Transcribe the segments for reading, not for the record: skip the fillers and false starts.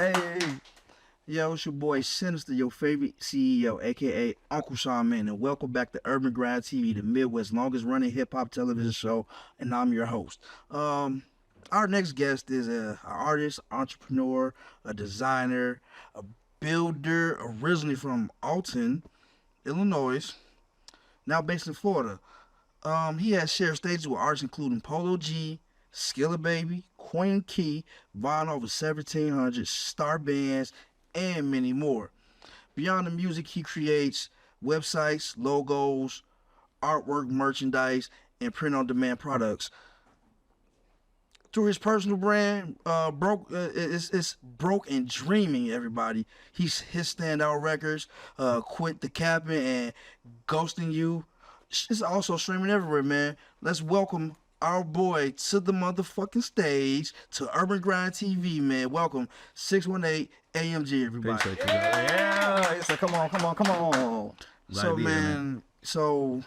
Hey, yo, it's your boy Sinister, your favorite CEO, aka Uncle Sean Man, and welcome back to Urban Grind TV, the Midwest's longest running hip hop television show, and I'm your host. Our next guest is an artist, entrepreneur, a designer, a builder, originally from Alton, Illinois, now based in Florida. He has shared stages with artists including Polo G, Skilla Baby, Queen Key, Von over 1700, Star Bands, and many more. Beyond the music, he creates websites, logos, artwork, merchandise, and print-on-demand products. Through his personal brand, it's Broke and Dreaming, everybody. His standout records, Quit the Capping and Ghosting You. It's also streaming everywhere, man. Let's welcome our boy to the motherfucking stage, to Urban Grind TV, man. Welcome, 618 AMG, everybody. Appreciate you. Yeah. So come on. So,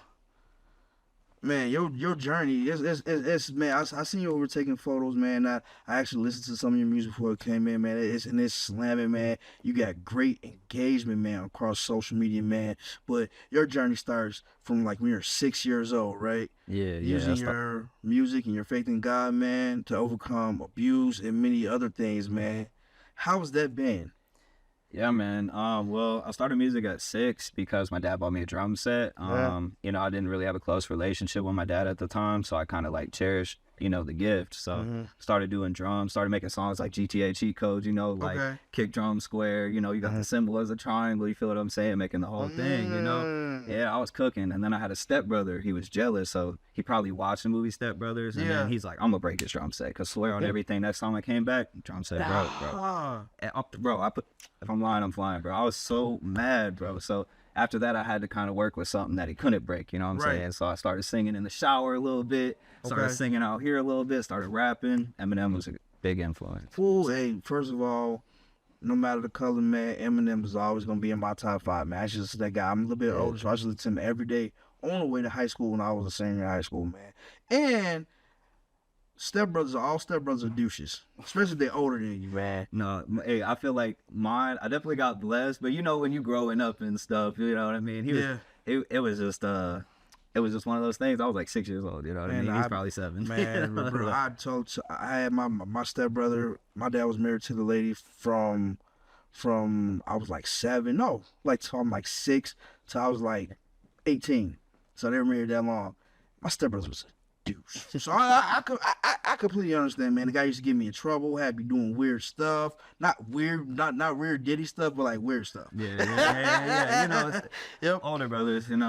man, your journey it's man. I seen you over taking photos, man. I actually listened to some of your music before it came in, man. It's slamming, man. You got great engagement, man, across social media, man. But your journey starts from like when you're 6 years old, right? Yeah. Using your music and your faith in God, man, to overcome abuse and many other things, man. How's that been? Yeah, man. Well, I started music at 6 because my dad bought me a drum set. You know, I didn't really have a close relationship with my dad at the time, so I kind of like cherished, the gift. So started doing drums, started making songs like GTA cheat codes, like kick drum square, you got the symbol as a triangle, you feel what I'm saying, making the whole thing, Yeah, I was cooking, and then I had a stepbrother. He was jealous, so he probably watched the movie Step Brothers, and then he's like, I'm gonna break this drum set, cause swear on everything, next time I came back, drum set broke, bro. And if I'm lying, I'm flying, bro. I was so mad, bro. So after that, I had to kind of work with something that he couldn't break, you know what I'm saying? So I started singing in the shower a little bit, started singing out here a little bit, started rapping. Eminem was a big influence. Fool, hey, first of all, no matter the color, man, Eminem is always going to be in my top 5, man. I just that guy. I'm a little bit older, so I just listen to him every day on the way to high school when I was a senior in high school, man. And all stepbrothers are douches, especially if they're older than you, man. No, hey, I feel like mine, I definitely got blessed, but when you growing up and stuff, you know what I mean? It was just one of those things. I was like 6 years old, you know what I mean? He's probably 7. Man, bro, I had my stepbrother, my dad was married to the lady from I was like 7, no, like from like 6 till I was like 18. So they were married that long. My stepbrother was a douche. So I completely understand, man. The guy used to get me in trouble, had me doing weird stuff. Not weird diddy stuff, but like weird stuff. Yeah. Older brothers, kind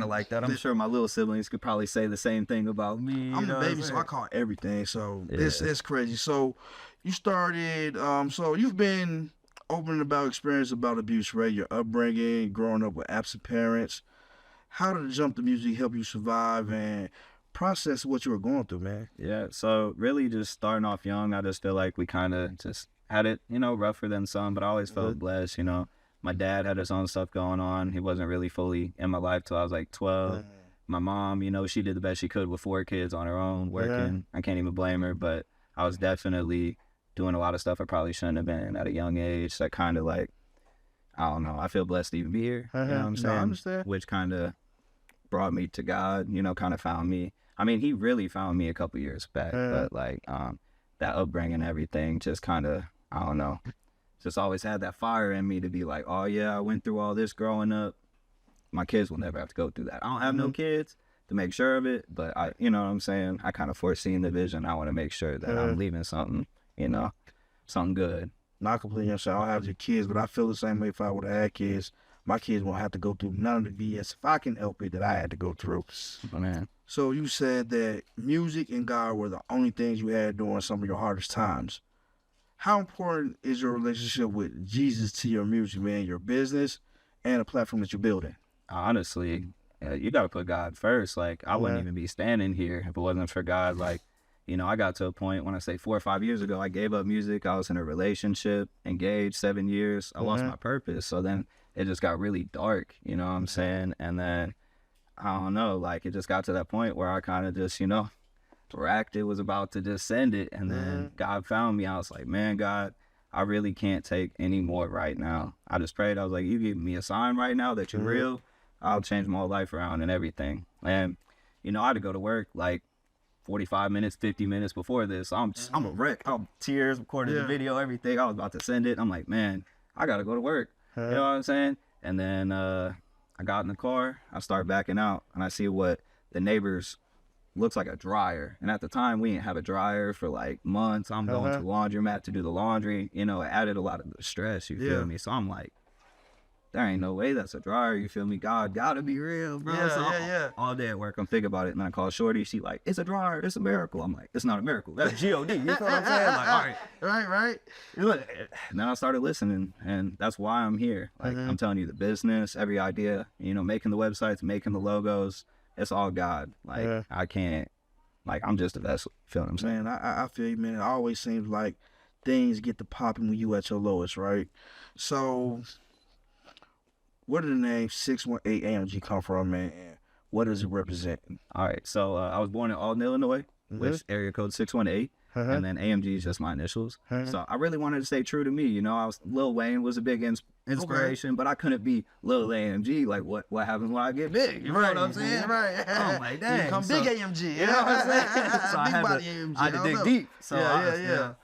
of like that. I'm sure my little siblings could probably say the same thing about me. I'm the baby, so I call everything. So it's crazy. So you started, so you've been open about experience about abuse, right? Your upbringing, growing up with absent parents. How did the jump to music help you survive and process what you were going through, man? Yeah, so really just starting off young, I just feel like we kind of just had it, rougher than some, but I always felt blessed, My dad had his own stuff going on. He wasn't really fully in my life till I was like 12. My mom, she did the best she could with 4 kids on her own, working. I can't even blame her, but I was definitely doing a lot of stuff I probably shouldn't have been at a young age. That kind of like, I don't know, I feel blessed to even be here, you know what I'm saying? No, I understand. Which kind of brought me to God, kind of found me. I mean, he really found me a couple years back, but like that upbringing and everything just kind of, I don't know, just always had that fire in me to be like, oh yeah, I went through all this growing up. My kids will never have to go through that. I don't have no kids to make sure of it, but you know what I'm saying? I kind of foreseen the vision. I want to make sure that I'm leaving something, something good. Not completely understand. I don't have your kids, but I feel the same way if I would have had kids. My kids won't have to go through none of the BS if I can help it that I had to go through. Oh, man. So you said that music and God were the only things you had during some of your hardest times. How important is your relationship with Jesus to your music, man, your business, and the platform that you're building? Honestly, you got to put God first. Like, I wouldn't even be standing here if it wasn't for God. Like, I got to a point when I say 4 or 5 years ago, I gave up music. I was in a relationship, engaged 7 years. I lost my purpose. So then it just got really dark, you know what I'm saying? And then, I don't know, like, it just got to that point where I kind of just, racked it, was about to just send it. And then God found me. I was like, man, God, I really can't take any more right now. I just prayed. I was like, you give me a sign right now that you're real, I'll change my whole life around and everything. And, you know, I had to go to work like 45 minutes, 50 minutes before this. I'm a wreck. I'm tears, recorded the video, everything. I was about to send it. I'm like, man, I got to go to work. You know what I'm saying? And then I got in the car. I start backing out, and I see what the neighbors looks like a dryer. And at the time, we didn't have a dryer for like months. I'm going to the laundromat to do the laundry. You know, it added a lot of the stress, you feel me? So I'm like, there ain't no way that's a dryer, you feel me? God gotta be real, bro. All day at work, I'm thinking about it, and then I call Shorty. She like, it's a dryer, it's a miracle. I'm like, it's not a miracle, that's G-O-D, you feel what I'm saying? Like, all right. Right. And then I started listening, and that's why I'm here. Like, I'm telling you, the business, every idea, you know, making the websites, making the logos, it's all God. Like, I can't, like, I'm just a vessel, feel what I'm saying? Man, I feel you, man. It always seems like things get to popping when you at your lowest, right? So, where did the name 618 AMG come from, man? And what does it represent? All right, so I was born in Alden, Illinois, which area code 618, and then AMG is just my initials. So I really wanted to stay true to me, you know. Lil Wayne was a big inspiration, but I couldn't be Lil AMG. Like, what happens when I get big? You know what I'm saying? Right. I'm like, dang. You become big AMG. You know what I'm saying? So I had to dig deep. So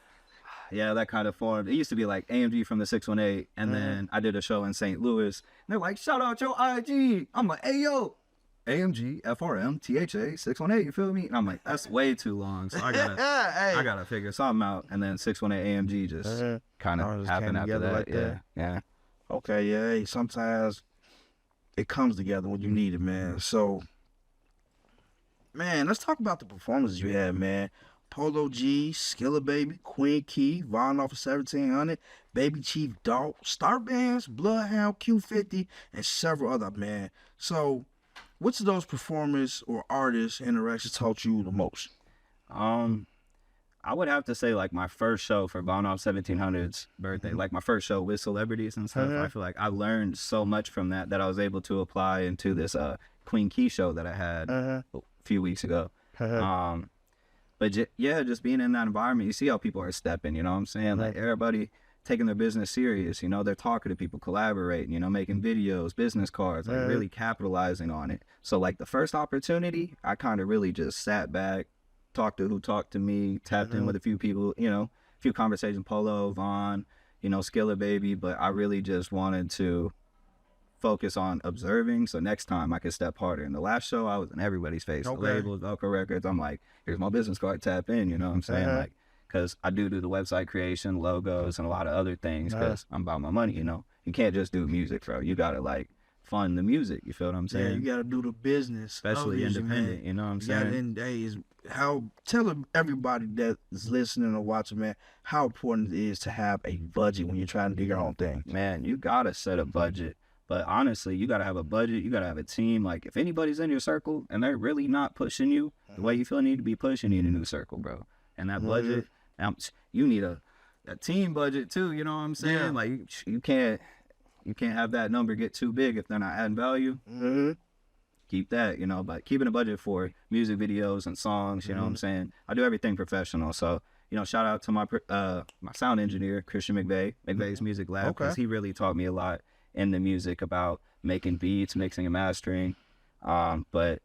yeah, that kind of formed. It used to be like AMG from the 618, and then I did a show in St. Louis. And they're like, shout out your IG. I'm like, hey, yo, AMG, FRM, THA, 618, you feel me? And I'm like, that's way too long. So I gotta figure something out. And then 618 AMG just kind of happened after that. Like yeah. Okay, yeah. Hey, sometimes it comes together when you need it, man. So, man, let's talk about the performances you had, man. Polo G, Skilla Baby, Queen Key, Von off of 1700, Baby Chief Dog, Star Bands, Bloodhound, Q50, and several other, man. So, which of those performers or artists interactions taught you the most? I would have to say like my first show for Von off 1700's birthday, like my first show with celebrities and stuff. I feel like I learned so much from that I was able to apply into this Queen Key show that I had a few weeks ago. But just being in that environment, you see how people are stepping, you know what I'm saying? Like everybody taking their business serious, you know, they're talking to people, collaborating, you know, making videos, business cards, like really capitalizing on it. So like the first opportunity, I kind of really just sat back, talked to who talked to me, tapped in with a few people, you know, a few conversations, Polo, Von, you know, Skilla Baby, but I really just wanted to focus on observing, so next time I could step harder. In the last show, I was in everybody's face. The labels, Velcro Records, I'm like, here's my business card, tap in, you know what I'm saying? Like, because I do the website creation, logos, and a lot of other things, because I'm about my money, you know? You can't just do music, bro. You gotta, like, fund the music, you feel what I'm saying? Yeah, you gotta do the business. Especially independent, you know what I'm saying? At the end of the day, is tell everybody that's listening or watching, man, how important it is to have a budget when you're trying to do your own thing. Man, you gotta set a budget. But honestly, you got to have a budget. You got to have a team. Like, if anybody's in your circle and they're really not pushing you the way you feel need to be pushing you in a new circle, bro. And that budget, you need a team budget too, you know what I'm saying? Yeah. Like, you can't have that number get too big if they're not adding value. Keep that, you know, but keeping a budget for music videos and songs, you know what I'm saying? I do everything professional. So, you know, shout out to my sound engineer, Christian McVeigh's Music Lab, because he really taught me a lot in the music about making beats, mixing and mastering. But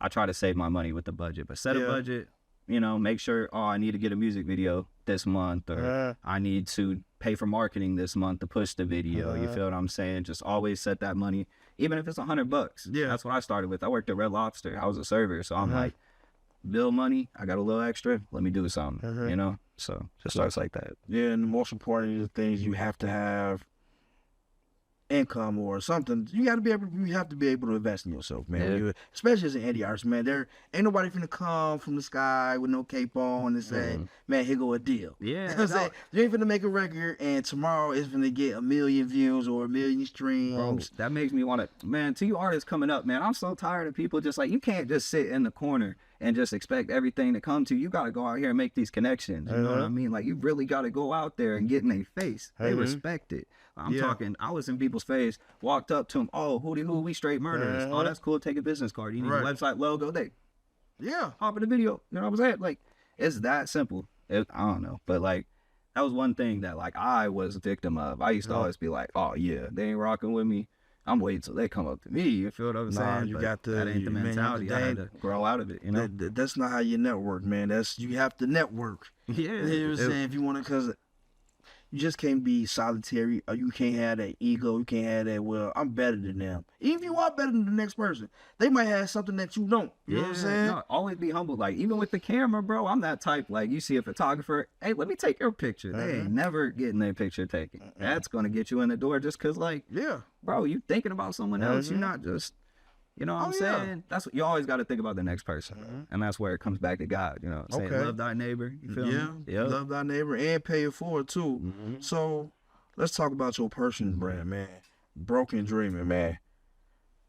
I try to save my money with the budget. But set a budget, you know, make sure, I need to get a music video this month, or I need to pay for marketing this month to push the video. You feel what I'm saying? Just always set that money, even if it's $100. Yeah. That's what I started with. I worked at Red Lobster. I was a server. So I'm like, bill money, I got a little extra, let me do something, you know? So just starts like that. Yeah, and the most important things, you have to have income or something. You have to be able to invest in yourself, man. Especially as an indie artist, man. There ain't nobody finna come from the sky with no cape on and say, man, here go a deal. Yeah. You know what I'm saying? You ain't finna make a record and tomorrow it's finna get 1 million views or 1 million streams. Bro, that makes me want to, man, to you artists coming up, man, I'm so tired of people just like, you can't just sit in the corner and just expect everything to come to you. You got to go out here and make these connections. You know what I mean? Like, you really got to go out there and get in their face. They respect it. I'm talking, I was in people's face, walked up to them, hooty hoo, we straight murderers. Oh, that's cool, take a business card. You need a website logo. They hop in the video. You know what I'm saying? Like, it's that simple. I don't know. But, like, that was one thing that like I was a victim of. I used to always be like, oh yeah, they ain't rocking with me. I'm waiting till they come up to me. You feel what I'm saying? You But got the that ain't the mentality. I had to grow out of it, you know? That's not how you network, man. You have to network. Yeah. You know what I'm saying? If you want to, because you just can't be solitary, or you can't have that ego. You can't have that, well, I'm better than them. Even if you are better than the next person, they might have something that you don't. You know what I'm saying? No, always be humble. Like, even with the camera, bro, I'm that type. Like, you see a photographer, hey, let me take your picture. They ain't never getting their picture taken. That's going to get you in the door just because, like, bro, you thinking about someone else. You're not just, you know what I'm saying? That's what you always got to think about, the next person. And that's where it comes back to God, you know what I'm saying? Love thy neighbor. You feel me? Yeah. Love thy neighbor and pay it forward, too. So, let's talk about your personal brand, man. Broken Dreaming, man.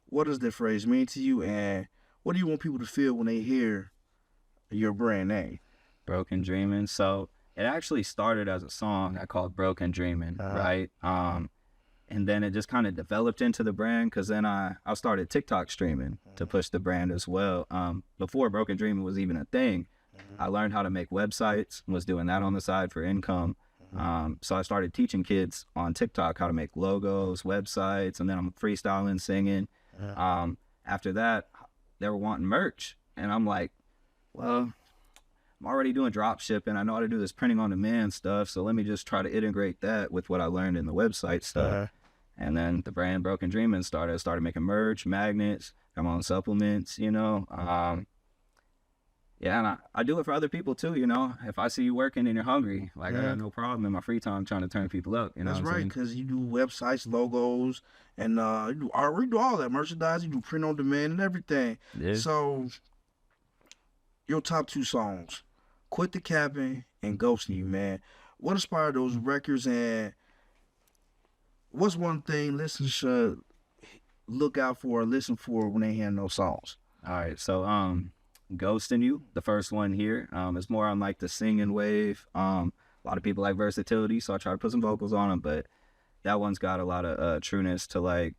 What does that phrase mean to you, and what do you want people to feel when they hear your brand name? Broken Dreaming. So it actually started as a song I called Broken Dreaming, right? And then it just kind of developed into the brand, because then I started TikTok streaming to push the brand as well. Before Broken Dreaming was even a thing, I learned how to make websites, was doing that on the side for income. So I started teaching kids on TikTok how to make logos, websites, and then I'm freestyling, singing. After that, they were wanting merch, and I'm like, well, I'm already doing drop shipping. I know how to do this printing on demand stuff, so let me just try to integrate that with what I learned in the website stuff. And then the brand Broken Dreaming started. I started making merch, magnets, got my own supplements, you know. Yeah, and I do it for other people too, you know. If I see you working and you're hungry, like I got no problem in my free time trying to turn people up, you know. That's right, because you do websites, logos, and you do art, you do all that, merchandise, you do print on demand and everything. Yeah. So, your top 2 songs, Quit the Capping and Ghosting You, man. What inspired those records, and what's one thing listeners should look out for or listen for when they hear those songs? All right, so Ghosting You, the first one here, is more on like the singing wave. A lot of people like versatility, so I try to put some vocals on them, but that one's got a lot of trueness to, like,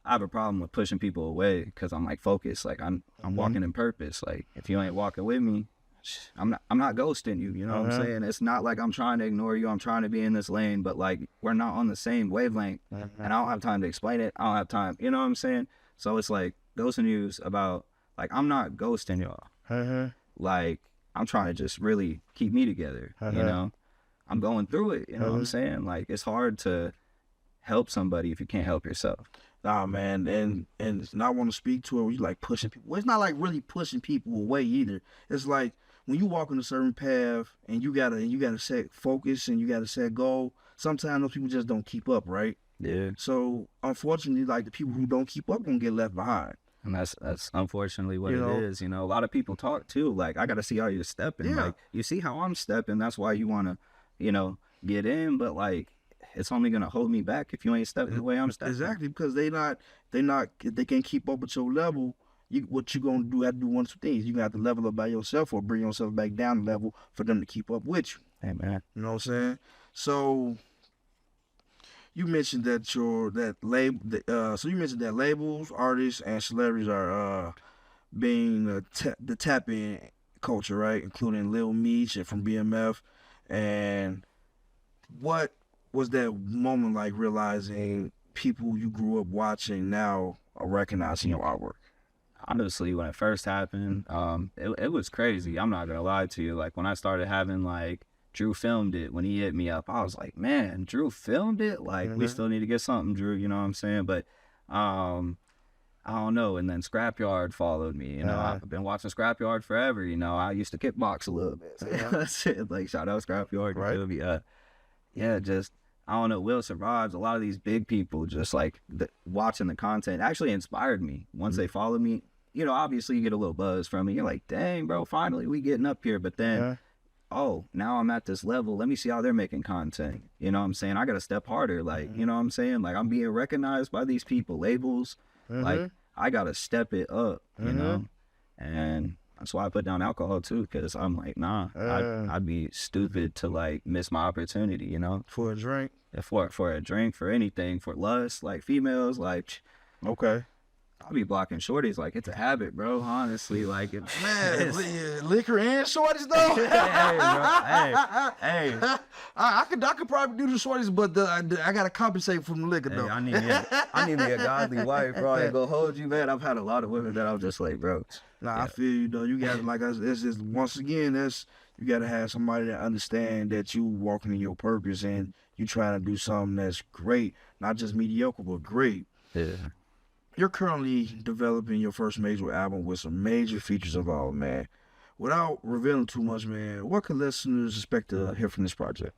I have a problem with pushing people away, because I'm like focused, like I'm walking in purpose. Like, if you ain't walking with me, I'm not ghosting you, you know what I'm saying? It's not like I'm trying to ignore you, I'm trying to be in this lane, but like we're not on the same wavelength, and I don't have time to explain it. I don't have time, you know what I'm saying? So it's like ghosting you's about, like, I'm not ghosting y'all. Like, I'm trying to just really keep me together, you know? I'm going through it, you know what I'm saying? Like, it's hard to help somebody if you can't help yourself. Nah, man, and I want to speak to it where you like pushing people. Well, it's not like really pushing people away either. It's like when you walk on a certain path and you gotta set focus and you gotta set goal. Sometimes those people just don't keep up, right? Yeah. So unfortunately, like, the people who don't keep up gonna get left behind. And that's unfortunately what it is. You know, a lot of people talk too, like, I got to see how you're stepping. Like, you see how I'm stepping, that's why you want to, you know, get in. But like, it's only going to hold me back if you ain't stepping the way I'm stepping. Exactly, because they can't keep up with your level. What you going to do, have to do one of 2 things. You got to level up by yourself or bring yourself back down the level for them to keep up with you. Hey, man. You know what I'm saying? So, you mentioned that you mentioned that labels, artists, and celebrities are being the tap-in culture, right? Including Lil Meech and from BMF. And what was that moment like, realizing people you grew up watching now are recognizing your artwork? Honestly, when it first happened, it was crazy. I'm not gonna lie to you. Like, when I started having, like, Drew filmed it, when he hit me up, I was like, man, Drew filmed it? Like, we still need to get something, Drew, you know what I'm saying? But I don't know. And then Scrapyard followed me, you know. I've been watching Scrapyard forever, you know. I used to kickbox a little bit. So that's it. Like, shout out Scrapyard. Right. You feel me? Yeah, just, I don't know, Will Survives, a lot of these big people, just like watching the content actually inspired me. Once they followed me, you know, obviously you get a little buzz from me. You're like, dang, bro, finally we getting up here. But then, oh, now I'm at this level. Let me see how they're making content. You know what I'm saying? I got to step harder. Like, you know what I'm saying? Like, I'm being recognized by these people, labels. Like, I got to step it up, you know? And that's why I put down alcohol too, because I'm like, nah, I'd be stupid to, like, miss my opportunity, you know? For a drink? For a drink, for anything, for lust, like females, like. Okay. I'll be blocking shorties like it's a habit, bro. Honestly, like Man, liquor and shorties though. hey, bro. Hey. I could probably do the shorties, but I gotta compensate from the liquor though. I need me a godly wife, bro. I ain't gonna hold you, man. I've had a lot of women that I'm just like, bro. I feel you though. You got like it's just once again you gotta have somebody that understand that you walking in your purpose and you trying to do something that's great, not just mediocre but great. Yeah. You're currently developing your first major album with some major features involved, man. Without revealing too much, man, what can listeners expect to hear from this project?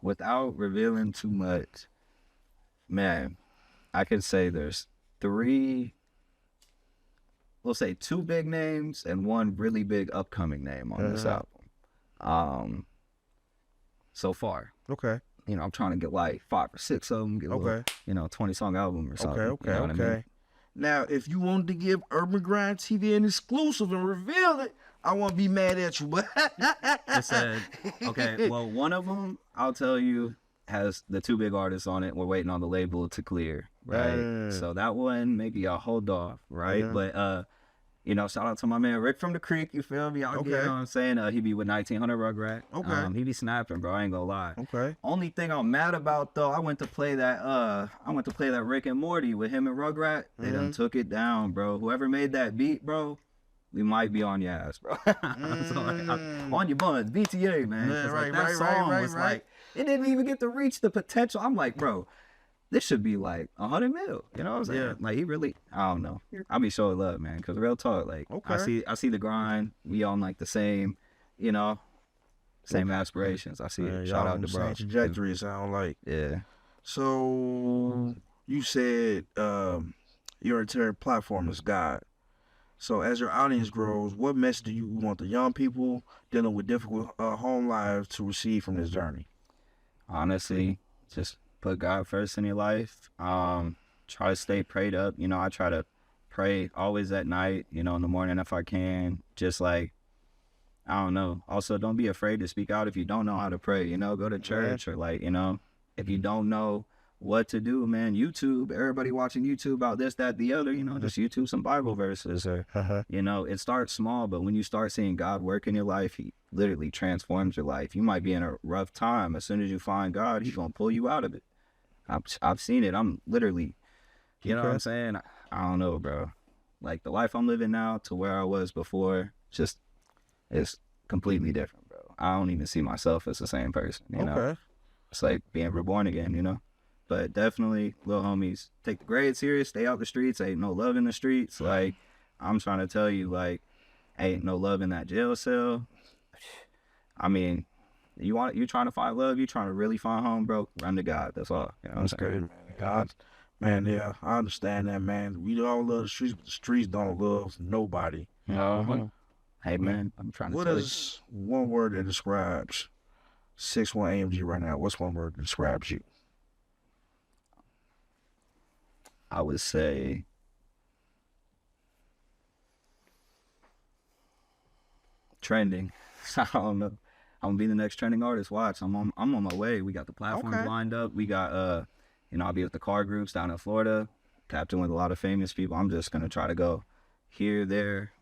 Without revealing too much, man, I could say there's two big names and one really big upcoming name on this album. So far. Okay. You know, I'm trying to get like 5 or 6 of them, get a little, 20-song album or something. Okay. You know what I mean? Now, if you wanted to give Urban Grind TV an exclusive and reveal it, I won't be mad at you. But it said, okay, well, one of them, I'll tell you, has the 2 big artists on it. We're waiting on the label to clear, right? So that one, maybe I'll hold off, right? But, shout out to my man Rick from the Creek, you feel me? You know what I'm saying? He be with 1900 Rugrat. He be snapping, bro. I ain't gonna lie. Only thing I'm mad about though, I went to play that Rick and Morty with him and Rugrat. They done took it down, bro. Whoever made that beat, bro, we might be on your ass, bro. On your buns, BTA, man. That song was like, it didn't even get to reach the potential. I'm like, bro, this should be like 100 mil. You know what I'm saying? Yeah. Like he really, I don't know. I be showing love, man. Cause real talk, like I see the grind. We on like the same, same aspirations. I see it. Shout out to bro. Same trajectory. Sound like. Yeah. So you said your entire platform is God. So as your audience grows, what message do you want the young people dealing with difficult home lives to receive from this journey? Honestly, just put God first in your life. Try to stay prayed up. I try to pray always at night, in the morning if I can. Just like, I don't know. Also, don't be afraid to speak out if you don't know how to pray. Go to church or like, if you don't know what to do, man, YouTube, everybody watching YouTube about this, that, the other, just YouTube some Bible verses or, it starts small, but when you start seeing God work in your life, he literally transforms your life. You might be in a rough time. As soon as you find God, he's going to pull you out of it. I've seen it. I'm literally, what I'm saying? I don't know, bro. Like the life I'm living now to where I was before, just it's completely different, bro. I don't even see myself as the same person, know? It's like being reborn again, But definitely, little homies, take the grade serious, stay out the streets. Ain't no love in the streets. Like, I'm trying to tell you, like, ain't no love in that jail cell. I mean, you trying to find love, you trying to really find home, bro, run to God. That's all. You know what I'm saying? Good, man. God, man, yeah, I understand that, man. We all love the streets, but the streets don't love nobody. Hey, man, I'm trying to What is one word that describes 61 AMG right now? What's one word that describes you? I would say trending. I don't know. I'm gonna be the next trending artist. Watch, I'm on my way. We got the platforms lined up. We got I'll be with the car groups down in Florida, tapped in with a lot of famous people. I'm just gonna try to go here, there.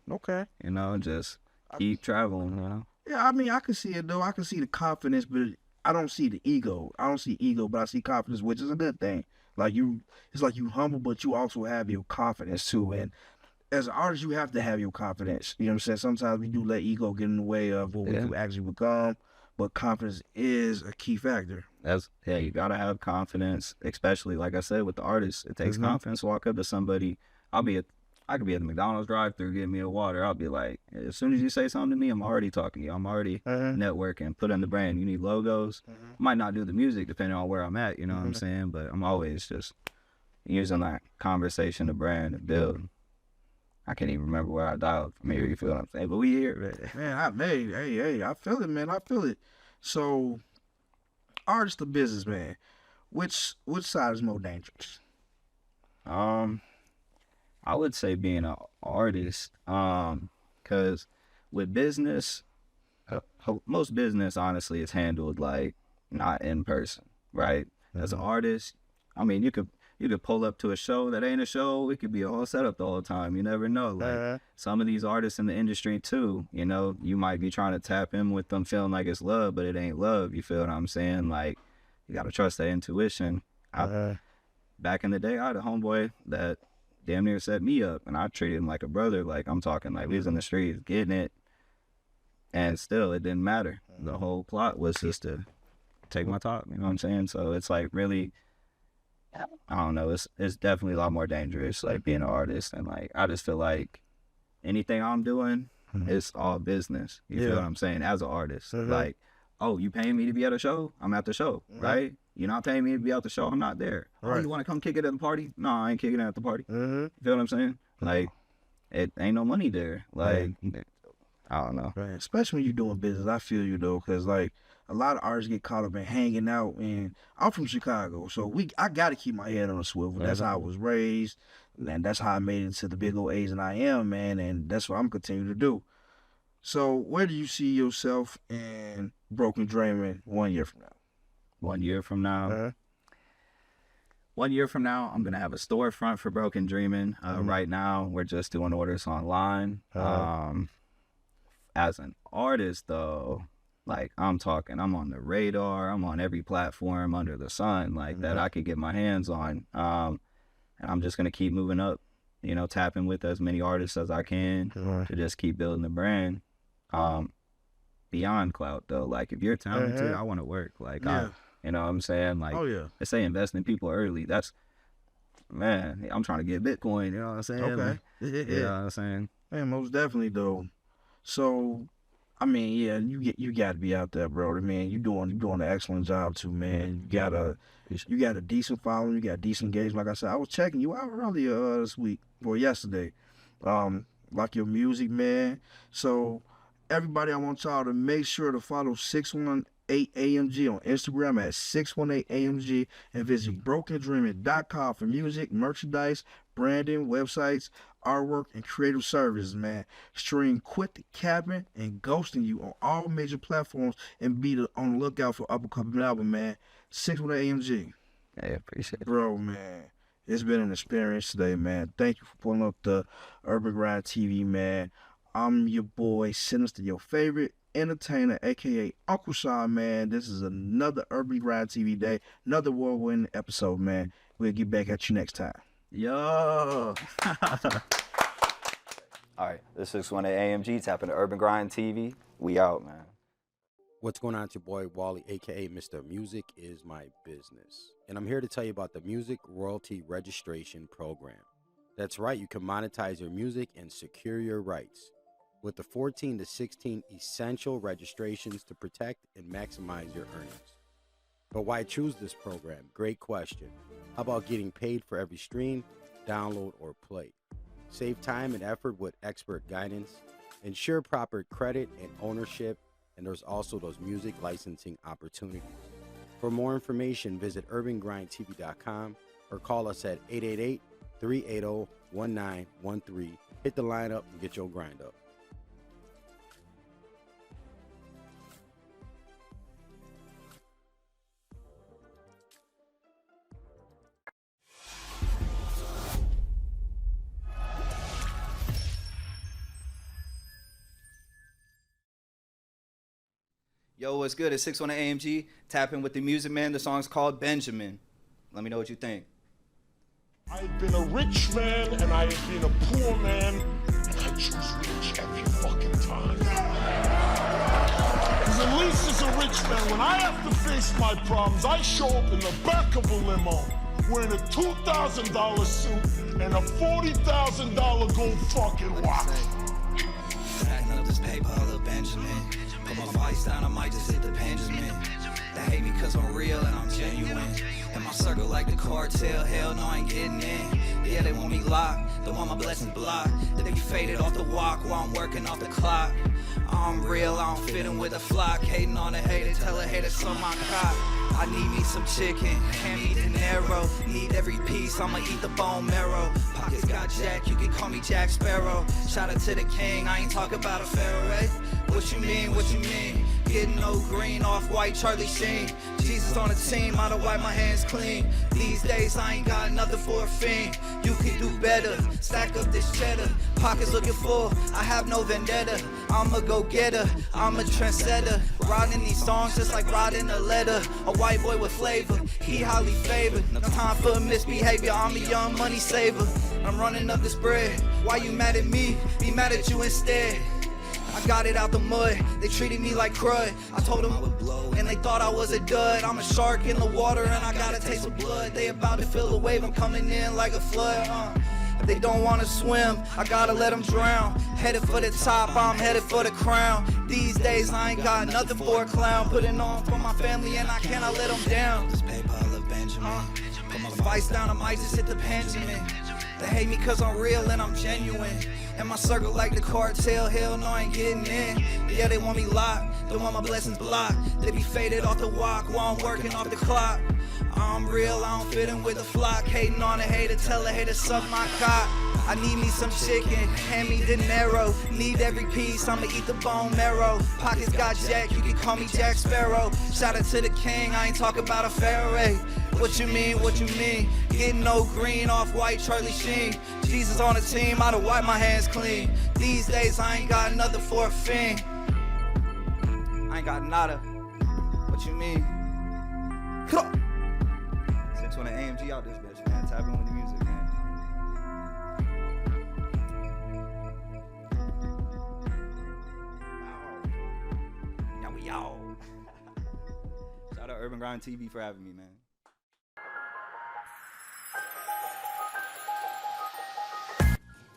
Just keep traveling. Yeah, I mean, I can see it though. I can see the confidence, but I don't see the ego. I don't see ego, but I see confidence, which is a good thing. Like it's like you humble, but you also have your confidence too. And as an artist, you have to have your confidence. You know what I'm saying? Sometimes we do let ego get in the way of what we can actually become, but confidence is a key factor. You gotta have confidence, especially like I said with the artists. It takes confidence to walk up to somebody. I could be at the McDonald's drive-thru getting me a water. I'll be like, as soon as you say something to me, I'm already talking to you. I'm already networking. Put in the brand. You need logos. Might not do the music depending on where I'm at. You know what I'm saying? But I'm always just using that conversation to brand and build. I can't even remember where I dialed from here. You feel what I'm saying? But we here, man. I feel it, man. I feel it. So, artist or businessman, which side is more dangerous? I would say being an artist, because with business, most business honestly is handled like not in person, right? As an artist, I mean, you you could pull up to a show that ain't a show. It could be a whole setup the whole time. You never know. Like some of these artists in the industry too, you know, you might be trying to tap in with them feeling like it's love, but it ain't love. You feel what I'm saying? Like you got to trust that intuition. Back in the day, I had a homeboy that damn near set me up, and I treated him like a brother. Like I'm talking like we was in the streets getting it, and still it didn't matter. The whole plot was just to take my top, you know what I'm saying? So it's like really, I don't know, it's definitely a lot more dangerous, like being an artist. And like I just feel like anything I'm doing, it's all business. You feel what I'm saying? As an artist, like, oh, you paying me to be at a show? I'm at the show, right? You're not paying me to be at the show, I'm not there. Oh, you want to come kick it at the party? No, I ain't kicking it at the party. You feel what I'm saying? Like, it ain't no money there. Like, I don't know. Right. Especially when you're doing business. I feel you, though, because, like, a lot of artists get caught up in hanging out. And I'm from Chicago, so I got to keep my head on a swivel. That's how I was raised, and that's how I made it to the big old A's and I am, man, and that's what I'm continuing to do. So where do you see yourself in Broken Dreaming 1 year from now? 1 year from now? 1 year from now, I'm going to have a storefront for Broken Dreaming. Right now, we're just doing orders online. As an artist, though, like I'm on the radar. I'm on every platform under the sun, like that I could get my hands on. And I'm just going to keep moving up, you know, tapping with as many artists as I can to just keep building the brand. Beyond clout, though, like if you're talented, I want to work. Like, you know what I'm saying? Like, they say invest in people early. That's, man, I'm trying to get Bitcoin, you know what I'm saying? Okay. You know what I'm saying? Man, most definitely, though. So, I mean, yeah, you got to be out there, bro. I mean, you doing an excellent job too, man. You got a decent following. You got decent engagement. Like I said, I was checking you out earlier this week or yesterday. Like your music, man. So, everybody, I want y'all to make sure to follow 618 AMG on Instagram at 618 AMG and visit brokendreaming.com for music, merchandise, branding, websites, artwork, and creative services, man. Stream Quit the Capping and Ghosting You on all major platforms and be on the lookout for upcoming album, man. 618 AMG. Hey, appreciate it. Bro, man. It's been an experience today, man. Thank you for pulling up the Urban Grind TV, man. I'm your boy, Sinister, your favorite entertainer, aka Uncle Sean, man. This is another Urban Grind TV day, another whirlwind episode, man. We'll get back at you next time. Yo. All right, this is one at AMG, tapping the Urban Grind TV. We out, man. What's going on? It's your boy Wally, aka Mr. Music is My Business. And I'm here to tell you about the Music Royalty Registration Program. That's right, you can monetize your music and secure your rights with the 14 to 16 essential registrations to protect and maximize your earnings. But why choose this program? Great question. How about getting paid for every stream, download, or play? Save time and effort with expert guidance. Ensure proper credit and ownership. And there's also those music licensing opportunities. For more information, visit urbangrindtv.com or call us at 888-380-1913. Hit the line up and get your grind up. Yo, what's good? It's 618 AMG, tapping with the music man. The song's called Benjamin. Let me know what you think. I've been a rich man and I've been a poor man, and I choose rich every fucking time. Because at least as a rich man, when I have to face my problems, I show up in the back of a limo wearing a $2,000 suit and a $40,000 gold fucking watch. Stacking up this paper, I look Benjamin. Put my vice down, I might just hit the Benjamin. They hate me cause I'm real and I'm genuine. In my circle like the cartel, hell no I ain't getting in. Yeah, they want me locked, they want my blessings blocked. They be faded off the walk while I'm working off the clock. I'm real, I don't fit in with a flock. Hating on the hater, tell a hater on my cock. I need me some chicken, can't eat dinero. Need every piece, I'ma eat the bone marrow. Pockets got Jack, you can call me Jack Sparrow. Shout out to the king, I ain't talking about a pharaoh, right? What you mean, what you mean? Getting no green off white Charlie Sheen. Jesus on the team, I don't wipe my hands clean. These days I ain't got nothing for a fiend. You can do better, stack up this cheddar. Pockets looking full, I have no vendetta. I'm a go-getter, I'm a trendsetter. Riding these songs just like riding a letter. A white boy with flavor, he highly favored. No time for misbehavior, I'm a young money saver. I'm running up this bread, why you mad at me? Be mad at you instead. I got it out the mud, they treated me like crud. I told them I would blow, and they thought I was a dud. I'm a shark in the water, and I got a taste of blood. They about to feel the wave, I'm coming in like a flood. If they don't wanna swim, I gotta let them drown. Headed for the top, I'm headed for the crown. These days I ain't got nothing for a clown. Putting on for my family, and I cannot let them down. This paper, I love Benjamin. Put my vice down, I might just hit the Benjamin. They hate me cause I'm real and I'm genuine. In my circle like the cartel, hell no, I ain't getting in. Yeah, they want me locked, they want my blessings blocked. They be faded off the walk while I'm working off the clock. I'm real, I don't fit in with the flock. Hating on a hater, tell a hater suck my cock. I need me some chicken, hand me dinero. Need every piece, I'ma eat the bone marrow. Pockets got Jack, you can call me Jack Sparrow. Shout out to the king, I ain't talking about a Pharaoh. What you mean, what you mean? Getting no green off white Charlie Sheen. Jesus on the team, I don't wipe my hands clean. These days I ain't got nothing for a fiend. I ain't got nada. What you mean? 620 AMG out this bitch, man. Tap in with the music, man. Yo. Shout out Urban Grind TV for having me, man.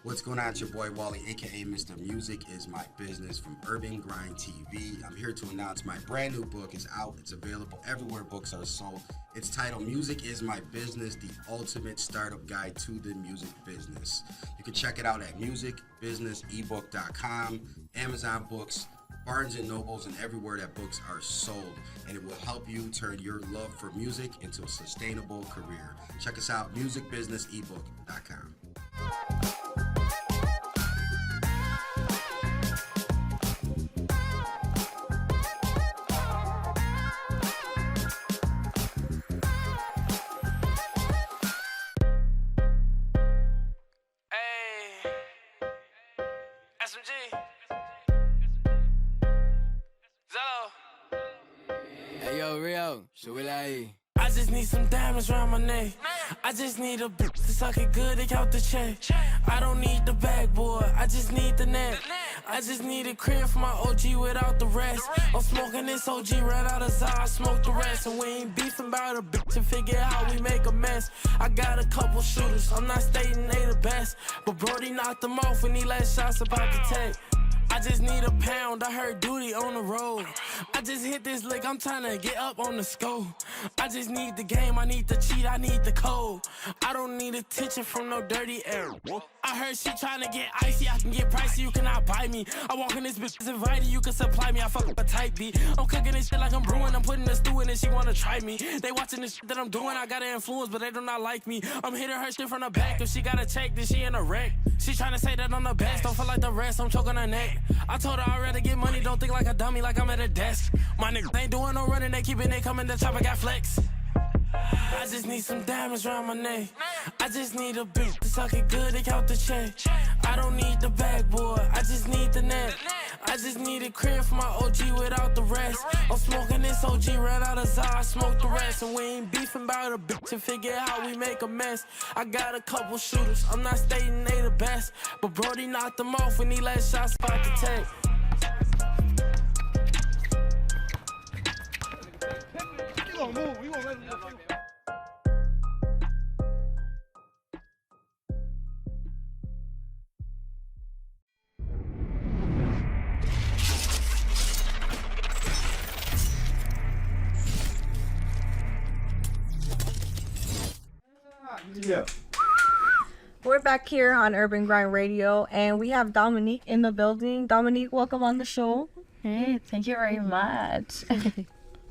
What's going on? It's your boy Wally, aka Mr. Music is My Business from Urban Grind TV. I'm here to announce my brand new book is out. It's available everywhere books are sold. It's titled Music is My Business, the ultimate startup guide to the music business. You can check it out at musicbusinessebook.com, Amazon Books, Barnes & Nobles, and everywhere that books are sold. And it will help you turn your love for music into a sustainable career. Check us out, musicbusinessebook.com. I just need some diamonds around my neck. I just need a bitch to suck it good and count the check. I don't need the backboard, I just need the net. I just need a crib for my OG without the rest. I'm smoking this OG right out of Zah, I smoke the rest. And we ain't beefing about a bitch to figure out how we make a mess. I got a couple shooters, I'm not stating they the best, but Brody knocked them off when he let shots about to take. I just need a pound, I heard duty on the road. I just hit this lick, I'm trying to get up on the scope. I just need the game, I need the cheat, I need the code. I don't need attention from no dirty air. I heard she trying to get icy, I can get pricey, you cannot buy me. I walk in this bitch invited, you can supply me, I fuck up a tight beat. I'm cooking this shit like I'm brewing, I'm putting the stew in and she wanna try me. They watching this shit that I'm doing, I got an influence, but they do not like me. I'm hitting her shit from the back, if she got a check, then she in a wreck. She trying to say that I'm the best, don't feel like the rest, I'm choking her neck. I told her I'd rather get money, don't think like a dummy, like I'm at a desk. My niggas ain't doing no running, they keeping it coming, the chopper got flex. I just need some diamonds around my neck. I just need a bitch to suck it good and count the check. I don't need the backboard, I just need the net. I just need a crib for my OG without the rest. I'm smoking this OG right out of Zah, I smoke the rest. And we ain't beefing about a bitch to figure out how we make a mess. I got a couple shooters, I'm not stating they the best, but Brody knocked them off when he let shots about to take. You gonna move, you gonna let him move. Yeah. We're back here on Urban Grind Radio, and we have Dominique in the building. Dominique, welcome on the show. Hey, thank you very much.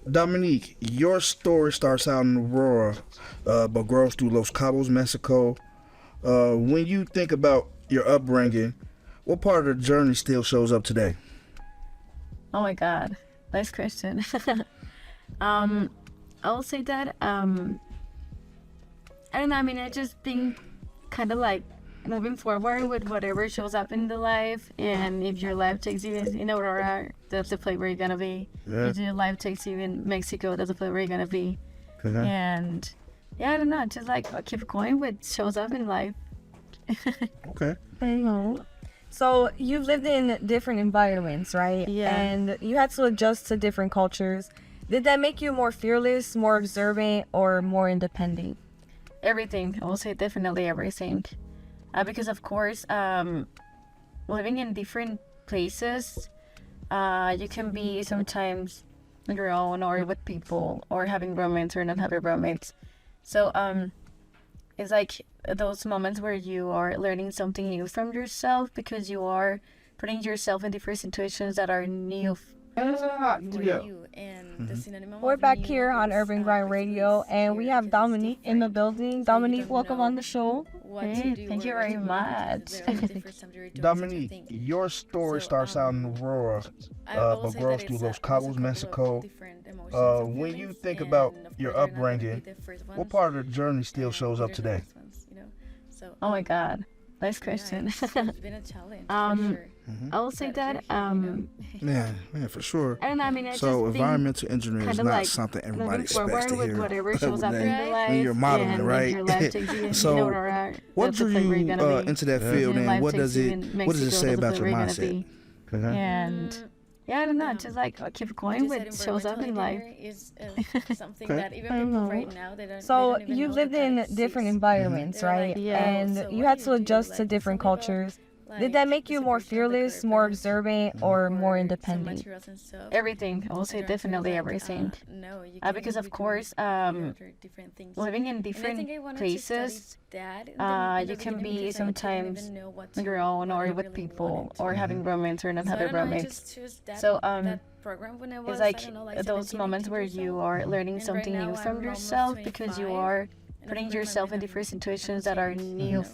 Dominique, your story starts out in Aurora, but grows through Los Cabos, Mexico. When you think about your upbringing, what part of the journey still shows up today? Oh my God. Nice question. I'll say that I don't know. I mean, I just think kind of like moving forward with whatever shows up in the life, and if your life takes you in Aurora, that's the place where you're gonna be. Yeah. If your life takes you in Mexico, that's the place where you're gonna be. Okay. And yeah, I don't know. Just like keep going with shows up in life. Okay. So you've lived in different environments, right? Yeah. And you had to adjust to different cultures. Did that make you more fearless, more observant, or more independent? Everything. I will say definitely everything. Because of course, living in different places, you can be sometimes on your own or with people or having romance or not having romance. So it's like those moments where you are learning something new from yourself because you are putting yourself in different situations that are new for you. And the synonym We're of back new here on is, Urban Grind basically Radio, and we have scary because it's Dominique in the different. building. So you Dominique, don't welcome know on the show. what Hey, to do thank or you what very to much. because there are different times you're doing Dominique, such a thing. your story So, starts out in Aurora, I will but say grows that through it's Los a Cabos, couple of Mexico. different emotions and When you feelings, think and about of your course they're not gonna be upbringing, the first what ones, part of the journey still and shows up they're the today? last ones, you know? So, Oh my God, nice Mm-hmm. question. Mm-hmm. It's been a challenge for sure. Mm-hmm. I will say that Yeah, for sure. I don't know. I mean, I So just think environmental engineering is kinda not like something everybody moving expects forward to with hear. whatever shows up in the life, When you're modeling, and right? if your life takes you in So, Aurora, what that's the drew place where you you're gonna be. into that If field, your and life what takes does you it in say Mexico, about that's the your place where you're gonna mindset? be. And yeah, I don't know. Just like keep going with shows up in life. Is something that even people right now they don't. So they don't even you've know lived that in that different exists. environments, They're right? like, Yeah. And so you what had do to you do? adjust Like, to it's different something about, cultures. like, Did that make the you more separation of the fearless, more curtains observant, or more some independent? materials and stuff. Everything. I will I say don't feel definitely like, everything. no, you Because can of be doing course, other different things. living in And I different think I wanted places, to study that in you the can beginning be because I didn't sometimes even know what on your to- own what I or with really people wanted to or do. having romance or not So I having don't know, I romance. just chose that, So that program when I was, It's like I don't know, like those 17, moments 18 where years you old. are learning And something right new now from I'm yourself almost because you 25, are and of putting course my yourself in mind different hasn't situations that are changed, new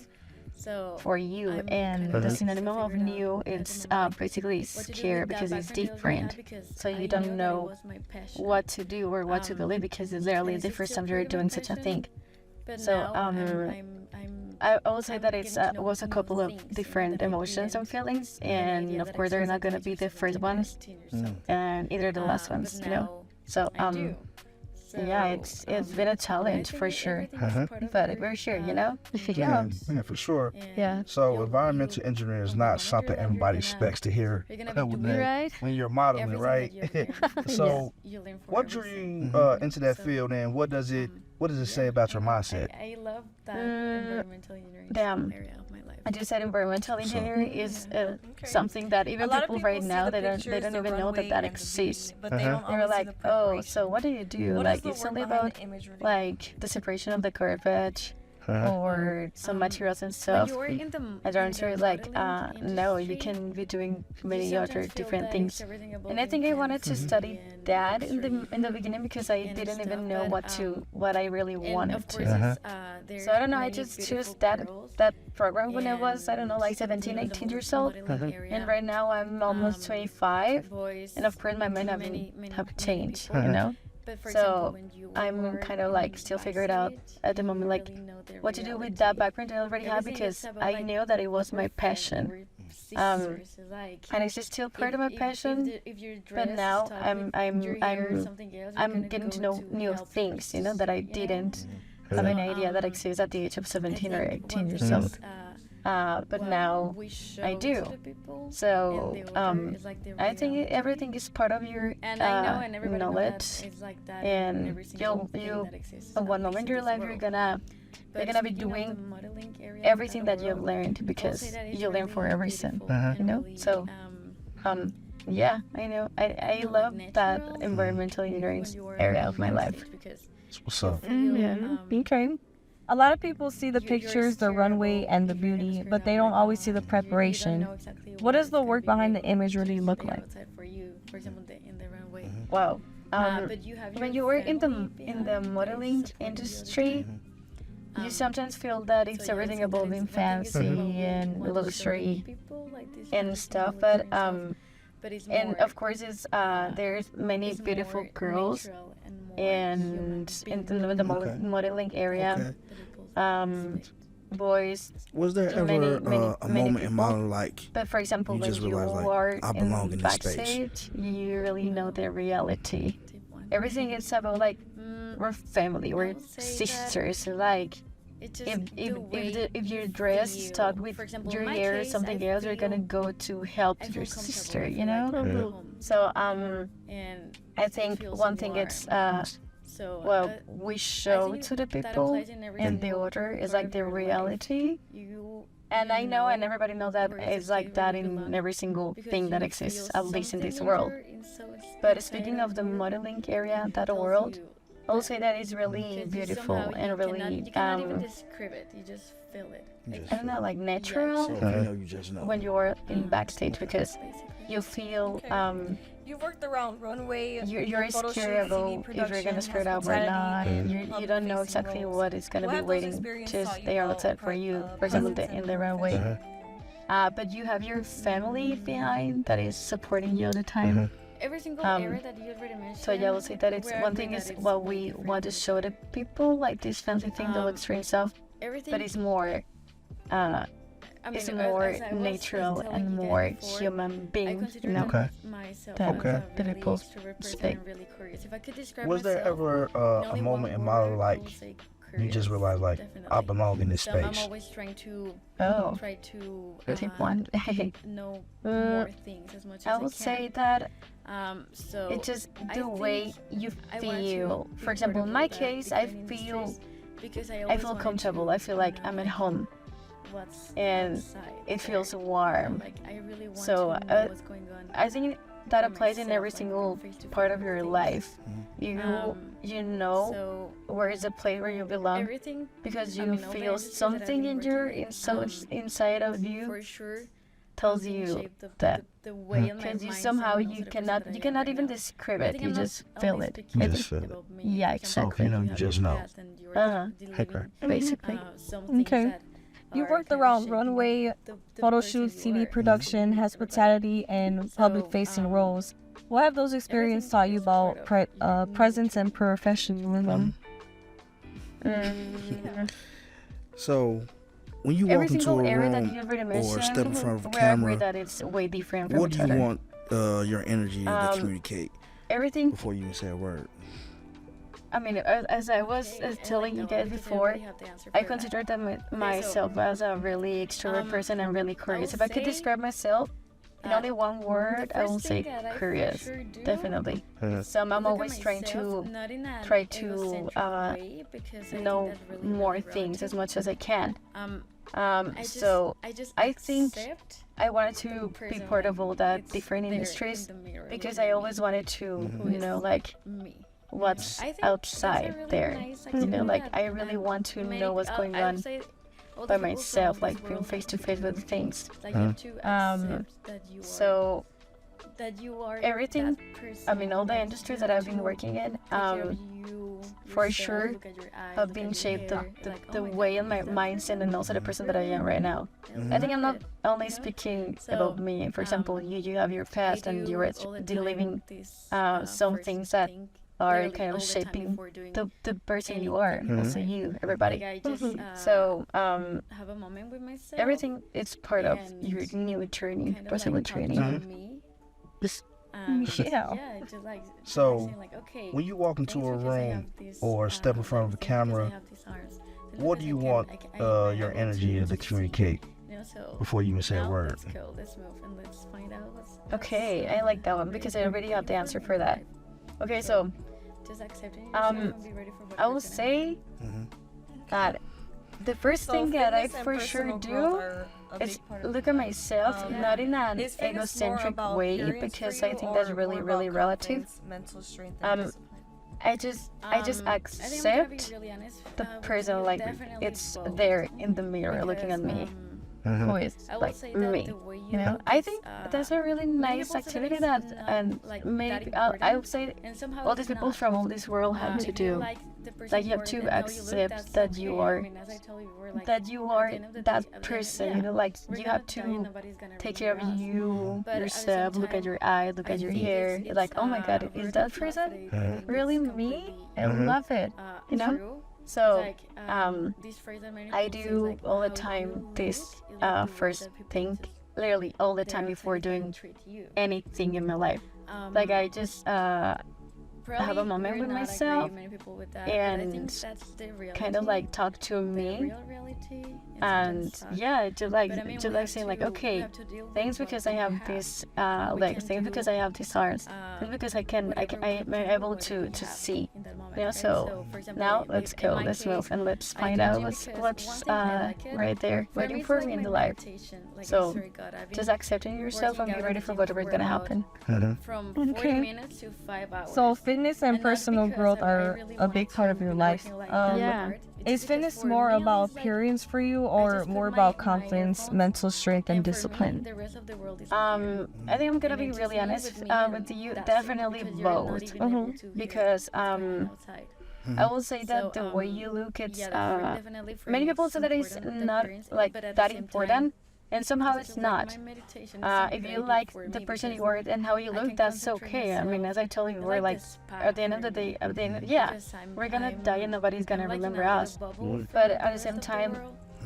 So for you. I'm And kind the of synonym of figured out new at the is moment, basically what to do with scare that because it's background that I different. had because So I you knew don't that it know was my passion. what to do or what to Um, believe because it's literally and the it's first still time you're pretty my doing such a passion, thing. But So, now I will say I'm that it's getting to know was a new couple of things, you know, different that I emotions and didn't feelings, have any and idea of that course they're existed not gonna when I be was the 17 first or ones, 18 or so. and either the last But ones, now So I do. yeah, it's been a challenge for sure, but we're sure, Yeah, for sure. Yeah. So environmental engineering is not something everybody expects to hear Right. when you're modeling, right? So what drew you into that field, and what does it say about your mindset? I love that environmental engineering Damn. area of my life. I just said environmental engineering is something that even people right now they don't even know that exists. But they don't They were always see like, the oh, preparation. so what do you do? What is Like the it's work only behind about the image really? like the separation of the garbage or some materials and When stuff. you were in the I don't say like, modeling no, you industry, can be doing you many sometimes other feel different that things. it's everything about And I think I wanted to fancy study and that luxury in the beginning because I and didn't stuff, even know but, what I really and wanted. of course, there's So I don't know, I many just chose beautiful that girls program when I was, I don't know, like and 17, in the 18 years modeling old. area, And right now I'm almost 25. boys, And of course my mind many have changed, people. you know? But for So, example, when you I'm work kind of like in still figured out backstage, at the you moment like really know the what to do with reality. that background I already have Everything because is about, I like, knew that it was my we're friends, passion. we're Um, sisters, it's like, And it's still part of my passion. if you're But dressed now up I'm with your hair, something else, you're I'm gonna getting go to know new help things, others, that I you know? didn't have an idea that um, exists at the age of I 17 or think 18 one years thing old. is, But what now we show I do. to the people, So and the other is like the I think reality. everything is part of your And I know, and everybody knows that knowledge. it's like that And in every single thing you that exists at one nowadays moment in in your this life you're world. gonna But be speaking of the doing modeling area everything of that the you've world, learned I'll because say that it's you learn for a really reason. beautiful and really, So yeah, I know. I like love that natural environmental engineering when you are area on of my life. stage because What's up? you feel, Okay. A lot of people see the you're pictures, the scared runway, about and the if you're gonna beauty, screw but it they up don't or always see the not. You don't preparation. know exactly What does it's the gonna work be behind the like image really to look stay like? outside for you, for example, in the runway. Wow. But you have When your you were in family the behind modeling that is supporting you all the industry, time. you sometimes feel that So it's yeah, everything so that about is being one thing is about fancy what we and want to show luxury people, like this and fancy stuff, luxury but and stuff. but it's And more, of course, there's many it's beautiful more girls natural and more and in the Okay. modeling area. Okay. Um, boys, Was there ever many a moment in my people. like But for example, you when just you realize, like, are I belong in in this space? backstage, you really know the reality. Everything is about like we're family, we're would say that sisters. Like it just if your dress stuck with for example, your in my hair or case, something I else, you're gonna feel- go to help I feel your comfortable, sister, I you feel know. like I'm home. So And I it think feels one thing warm. it's So well we show think to the that people, applies in every and the single other is part like of the your life. reality. You And I know, and know everybody knows that where it's exactly like that where you in belong, every single because thing that you exists, feel at least in this something world. But inside speaking of of the you modeling area, that tells world, you I will that- say that it's really because you beautiful somehow- and you really you cannot even describe it. You just feel it. Just I don't know, like natural So if you know, you just know. when you're in backstage, because Basically. you feel You've worked around runway. you're photo shoot, scared TV about if you're production, gonna screw it up or not. hospitality, and You don't know public-facing exactly roles. what is gonna What be have those waiting experiences to taught you stay about outside for you. For example, in the runway. But you have your family behind that is supporting you all the time. Every single Um, area that you already mentioned. So yeah, I will say that it's we're one agree thing that is it's what way we different want to from show the people, like this fancy thing that looks strange stuff, everything. but it's more I mean, it's as more I was natural telling and you guys more before, human I being, consider you know. Okay. myself that- Okay. as a that really people extrovert person speak. and really curious. If I could describe Was there myself ever in a only moment one in my word, I like would say you curious, just realized, like, I definitely. belong in this So I'm space? always trying to Oh, tip one. know Uh, more things as much as I will can. say that So it's just I the way think you I want to feel. be For example, in part my of that case, I different feel industries because I always feel wanted comfortable. to I feel like know I'm at home, what's and outside it there. feels warm. Like I really want So, to know what's going on. I think that for applies in myself, every like, single face to part face of your things. life. You Um, you know So where is the place where you belong, everything because I you mean, all the feel industries that I've something been in your working in, inside of you for sure tells can you shape that. the way in my Because you mindset somehow and also you the person that I am cannot right even now. describe I it. think You I'm not just feel only it. speaking You It's- just feel it. about me. Yeah, For example, exactly. You know, you you have just your know. past and you're Uh-huh. delivering, Basically. some things Okay. that You are worked kind of around shaping runway, the photo person shoots, you TV are. production, hospitality, and public-facing roles. What have those experiences taught you is part about of your presence and professionalism? So when you Every walk into single a area that room you already or mentioned, step in front of a we agree camera, that it's way different from what each do you other. want your energy to Um, communicate Everything. before you even say a word? I mean, as I was telling you guys before, I consider myself as a really extrovert person and really curious. If I could describe myself in only one word, I will say curious. Definitely. So I'm always trying to know more things as much as I can. So I think I wanted to be part of all that different industries because I always wanted to, like what's outside there. Like I really want to know what's going on by myself, like being face to face with things. So everything, I mean, all the industries that I've been working in, for sure have been shaped the way in my mindset and also the person that I am right now. I think I'm not only speaking about me. For example, you have your past and you're delivering some things that are kind of shaping the person you are, also you, everybody. So everything is part of your new journey, personal journey. Yeah. So when you walk into a room or step in front of a camera, what do you want your energy to communicate before you even say a word? Okay, I like that one because I already have the answer for that. Okay, so I will say that the first thing that I for sure do is look at myself, not in an egocentric way, because I think that's really, really relative. I just accept the person, like it's there in the mirror looking at me. who is I would like say that me. the way You know, look I is, think that's a really nice people say activity it's that, not, and like, maybe that I would important, say and somehow all it's these people not. from all this world have to If you do. like the person Like you have more to than how you look, accept that's that okay. you I are mean, as I told you, we're like, that you at are the end of the that day, person. yeah, You know, like we're you gonna have die and to nobody's gonna take care of remember us. you But at the same yourself. Look at time, your eyes, look I at your think hair. it's, Like, oh my God, a is very that good person thing. I think really it's me? completely, I love it. You know. true. So Like, this phrase that many I people say is do like, all the how time you this look is like the way first that people thing, just- literally all the they time are before trying to doing treat you. anything in my life. Like I just have a moment you're with not myself agree, many people with that, but I think and that's the kind of reality, like talk to the me real reality, and sometimes sucks. yeah, to like But I mean, to we like have saying like, to- we okay, have to deal with thanks what because we I have have. these We legs, can thanks do, because I have these arms, thanks because I am whatever able we to have see. in that moment. You know, And so for example, now like, let's in go, my let's case, move and let's I find can out do what's because one thing I like it. right there For waiting me, it's for like me in my the life. meditation. Like, I So swear to God, I've been just accepting yourself and working be out ready at the for gym whatever is gonna about happen. from Okay. 40 minutes to 5 hours. So fitness and And not personal because growth I are really a big wanted part to of your be life. working like Yeah. hard. It's Is because fitness for more me, about it's like, appearance for you, I or just put more my- about my confidence, earphones, mental strength, and and for me, discipline? the rest of the world is up here. I think I'm gonna And be it just really me honest with me, and with you. that's it, Definitely because you're not both. even able to hear Because what's going on outside. I will say that So, the way you look, it's yeah, definitely for many me people it's say that it's important, the not appearance, like but at the that same important, time, and somehow it's it's like not. my meditation is If something you very like deep for the me person you because are and how you I look, can that's concentrate okay. I mean, myself. as I told you, I we're like like this at the end of the day, yeah, we're gonna die and nobody's gonna remember us. But at the same time,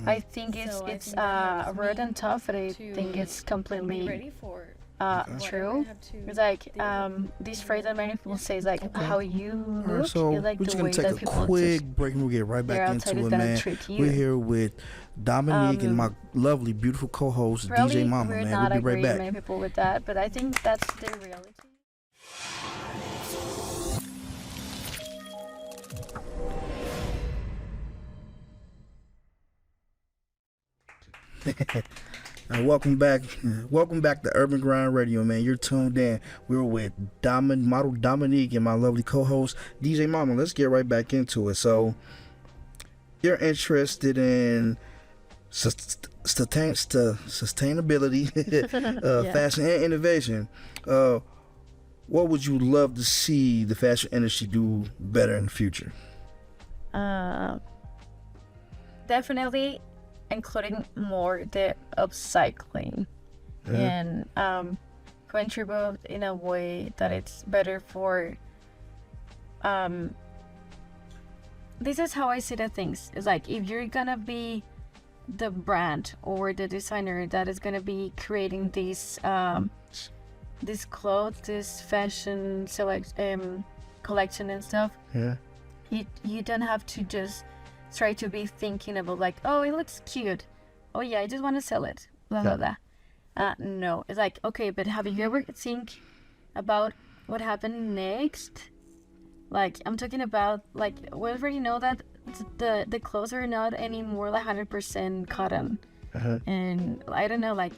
I think it's So I it's think that helps rude me and tough, but I to think it's be completely ready for true. whatever I have to It's like deal with. this phrase that many people say is like how you All look right, so is like we're the just way gonna take that a people quick just break and we'll get right their back outside into is it, gonna man. trick you. We're here with Dominique and my lovely, beautiful co-host Probably DJ Mama, we're man. not We'll be right agreeing back. many people with that, but I think that's the reality. Welcome back. Welcome back to Urban Grind Radio, man. You're tuned in. We're with model Dominique and my lovely co-host DJ Mama. Let's get right back into it. So, you're interested in sustainability, fashion, and innovation. What would you love to see the fashion industry do better in the future? Definitely including more the upcycling and contribute in a way that it's better for this is how I see the things. It's like if you're gonna be the brand or the designer that is gonna be creating these clothes, this fashion collection and stuff, you don't have to just try to be thinking about like, oh, it looks cute, oh yeah, I just want to sell it, blah blah blah. No, it's like, okay, but have you ever think about what happened next? Like, I'm talking about like, we already know that the clothes are not anymore like 100% cotton, and I don't know, like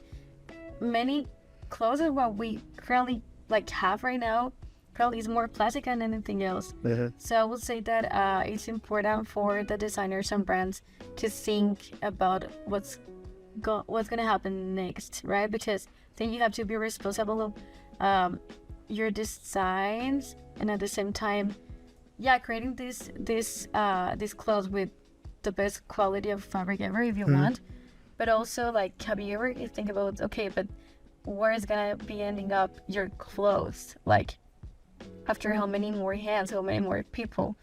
many clothes are what we currently like have right now probably is more plastic than anything else. So I would say that it's important for the designers and brands to think about what's gonna happen next, right? Because then you have to be responsible of your designs, and at the same time, creating this clothes with the best quality of fabric ever if you want. But also, like, have you ever think about, okay, but where is gonna be ending up your clothes? Like, after how many more hands, how many more people?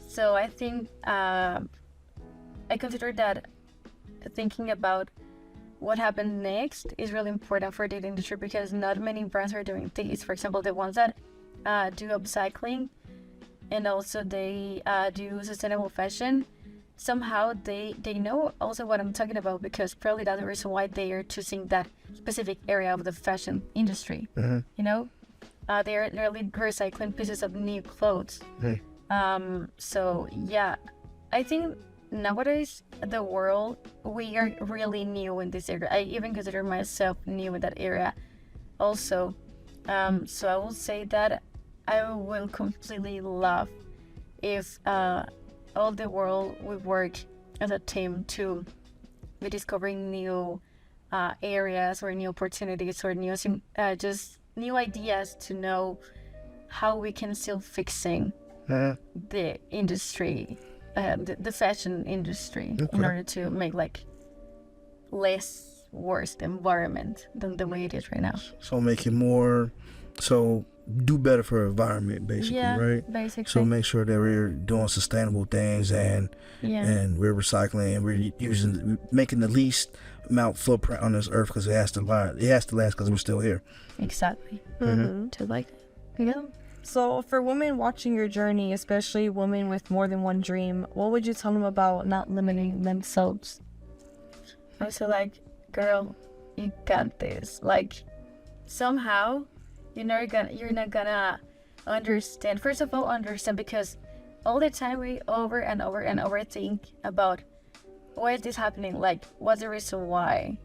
So I think I consider that thinking about what happened next is really important for the industry, because not many brands are doing this. For example, the ones that do upcycling and also they do sustainable fashion, somehow they know also what I'm talking about, because probably that's the reason why they are choosing that specific area of the fashion industry. You know, they're literally recycling pieces of new clothes. So yeah, I think nowadays the world, we are really new in this area. I even consider myself new in that area also. So I will say that I will completely love if all the world would work as a team to be discovering new areas or new opportunities or new just new ideas to know how we can still fixing the industry, the fashion industry, in order to make like less worse the environment than the way it is right now. So make it more, so do better for the environment, basically, Yeah, right? basically. So make sure that we're doing sustainable things and we're recycling and we're making the least amount footprint on this earth because it has to last because we're still here. Exactly. Mm-hmm. To like, yeah. So for women watching your journey, especially women with more than one dream, what would you tell them about not limiting themselves? Also, like, girl, you got this. Like, somehow you're not gonna understand. First of all, understand, because all the time we over and over think about why is this happening, like what's the reason why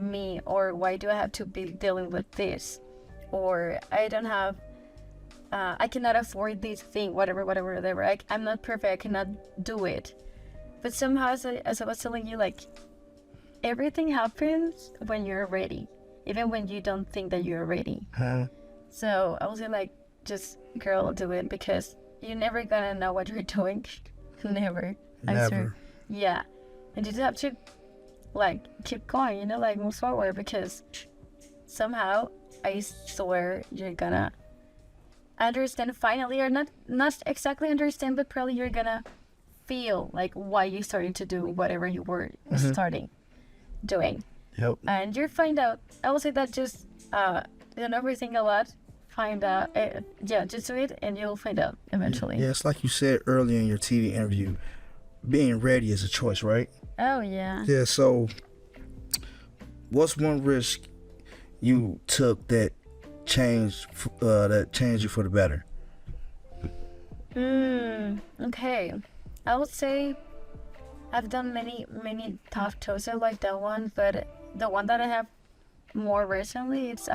me, or why do I have to be dealing with this, or I don't have I cannot afford this thing, whatever. I'm not perfect, I cannot do it. But somehow, as I was telling you, like, everything happens when you're ready, even when you don't think that you're ready. So I was like, just girl, do it, because you're never gonna know what you're doing. Never. I swear. Yeah. And you just have to like keep going, like move forward, because somehow I swear you're gonna understand finally, or not exactly understand, but probably you're gonna feel like why you started to do whatever you were starting doing. Yep. And you'll find out. I will say that just don't overthink a lot. Find out, just do it, and you'll find out eventually. Yeah, it's like you said earlier in your TV interview, being ready is a choice, right? Oh yeah. Yeah. So, what's one risk you took that changed you for the better? Okay. I would say I've done many tough choices like that one, but the one that I have more recently, it's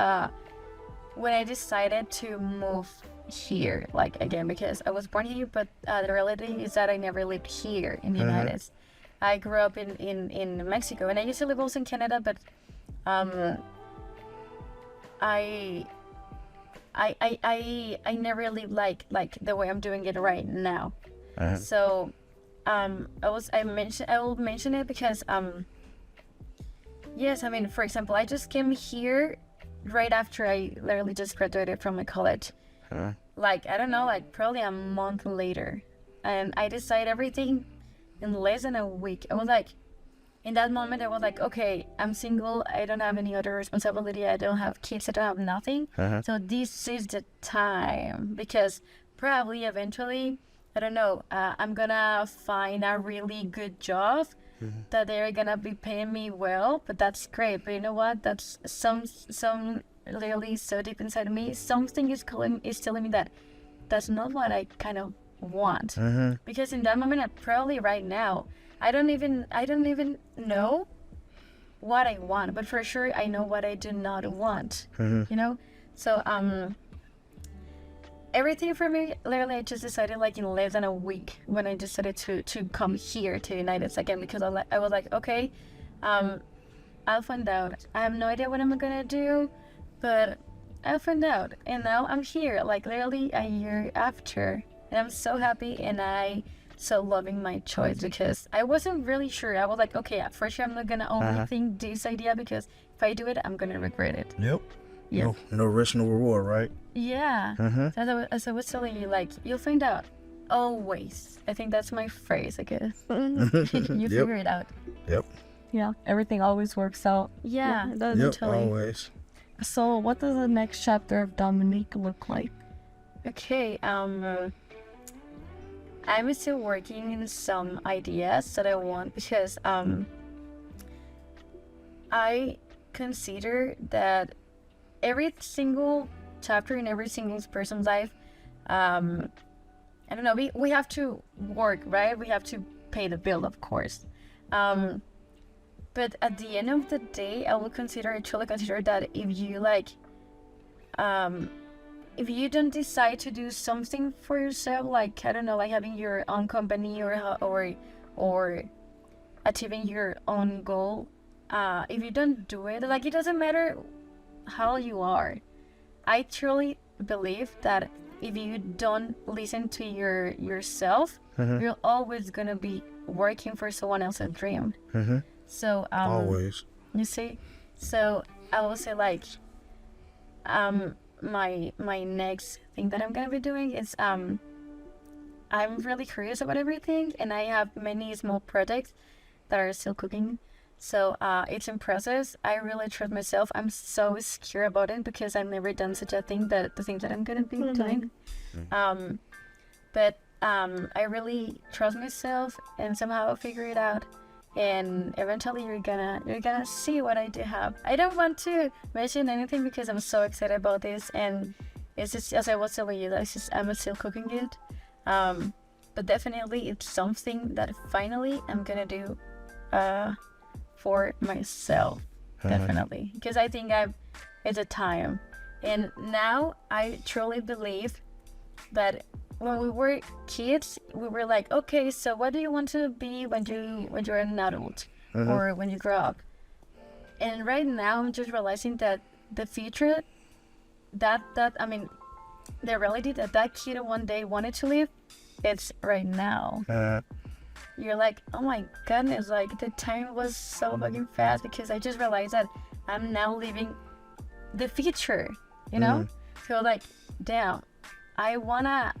when I decided to move here, like, again, because I was born here, but the reality is that I never lived here in the United States. I grew up in Mexico, and I used to live also in Canada, but I never lived like the way I'm doing it right now. So I will mention it because yes, I mean, for example, I just came here right after I literally just graduated from my college. Like, I don't know, like probably a month later, and I decided everything in less than a week. I was like, in that moment, I was like, okay, I'm single, I don't have any other responsibility, I don't have kids, I don't have nothing. So this is the time, because probably eventually, I don't know, I'm gonna find a really good job that they're gonna be paying me well, but that's great. But you know what? That's some literally so deep inside of me, something is telling me that that's not what I kind of want. Because in that moment, probably right now, I don't even know what I want, but for sure I know what I do not want. So everything for me, literally, I just decided like in less than a week when I decided to come here to the United States again, because I was like, okay, I'll find out. I have no idea what I'm gonna do, but I'll find out. And now I'm here, like literally a year after, and I'm so happy, and I so loving my choice, because I wasn't really sure. I was like, okay, for sure I'm not gonna only think this idea, because if I do it, I'm gonna regret it. Yep. Yeah. No risk, no reward, right? Yeah. As I was telling you, like, you'll find out. Always. I think that's my phrase, I guess. You figure it out. Yep. Yeah, everything always works out. Yeah, it does. Yep, totally. always. So what does the next chapter of Dominique look like? Okay, I'm still working in some ideas that I want, because I consider that every single chapter in every single person's life, I don't know, we have to work, right? We have to pay the bill, of course. But at the end of the day, I truly consider that if you if you don't decide to do something for yourself, like, I don't know, like having your own company or achieving your own goal, if you don't do it, like it doesn't matter how you are. I truly believe that if you don't listen to yourself, you're always gonna be working for someone else's dream. So Always. you see, so I will say like my next thing that I'm gonna be doing is I'm really curious about everything, and I have many small projects that are still cooking. So it's in process. I really trust myself. I'm so scared about it because I've never done such a thing, that the thing that I'm gonna be doing. But I really trust myself, and somehow I'll figure it out. And eventually you're gonna see what I do have. I don't want to mention anything because I'm so excited about this, and it's just, as I was telling you, I'm still cooking it. But definitely it's something that finally I'm gonna do for myself. Definitely, because I think it's a time. And now I truly believe that when we were kids, we were like, okay, so what do you want to be when you're an adult or when you grow up? And right now I'm just realizing that the future, that I mean, the reality that kid one day wanted to live, it's right now. You're like, oh my goodness, like the time was so fucking fast, because I just realized that I'm now living the future, you know? So like, damn, I wanna